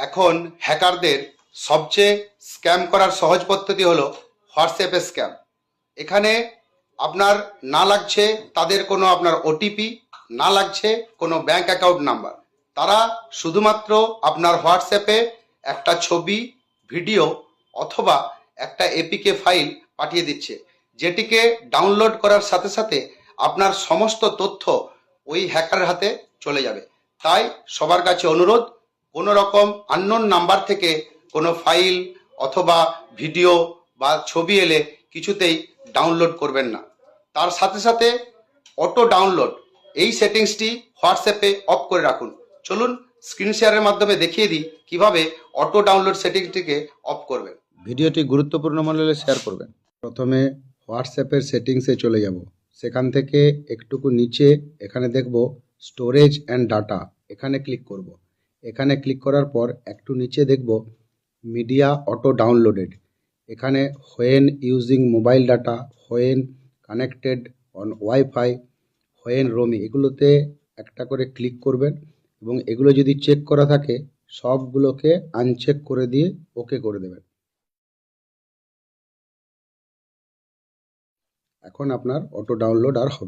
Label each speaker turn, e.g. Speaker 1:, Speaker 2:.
Speaker 1: এখন হ্যাকারদের সবচেয়ে স্ক্যাম করার সহজ পদ্ধতি হলো হোয়াটসঅ্যাপে স্ক্যাম। এখানে আপনার না লাগছে তাদের কোনো আপনার ওটিপি, না লাগছে কোনো ব্যাংক অ্যাকাউন্ট নাম্বার। তারা শুধুমাত্র আপনার হোয়াটসঅ্যাপে একটা ছবি, ভিডিও অথবা একটা এপিকে ফাইল পাঠিয়ে দিচ্ছে, যেটিকে ডাউনলোড করার সাথে সাথে আপনার সমস্ত তথ্য ওই হ্যাকারের হাতে চলে যাবে। তাই সবার কাছে অনুরোধ, কোনো রকম আননোন নাম্বার থেকে কোনো ফাইল অথবা ভিডিও বা ছবি এলে কিছুতেই ডাউনলোড করবেন না। তার সাথে সাথে অটো ডাউনলোড এই সেটিংসটি হোয়াটসঅ্যাপে অফ করে রাখুন। চলুন স্ক্রিন শেয়ারের মাধ্যমে দেখিয়ে দিই কিভাবে অটো ডাউনলোড সেটিংসটিকে অফ করবেন। ভিডিওটি গুরুত্বপূর্ণ মনে হলে শেয়ার করবেন। প্রথমে হোয়াটসঅ্যাপের সেটিংসে চলে যাব। সেখান থেকে একটুকু নিচে এখানে দেখব স্টোরেজ অ্যান্ড ডাটা, এখানে ক্লিক করব। এখানে ক্লিক করার পর একটু নিচে দেখব মিডিয়া অটো ডাউনলোডেড। এখানে when using mobile data, when connected on wifi, when roaming, এগুলোতে একটা করে ক্লিক করবেন এবং এগুলো যদি চেক করা থাকে সবগুলোকে আনচেক করে দিয়ে ওকে করে দেবেন। এখন আপনার অটো ডাউনলোড আর হবে।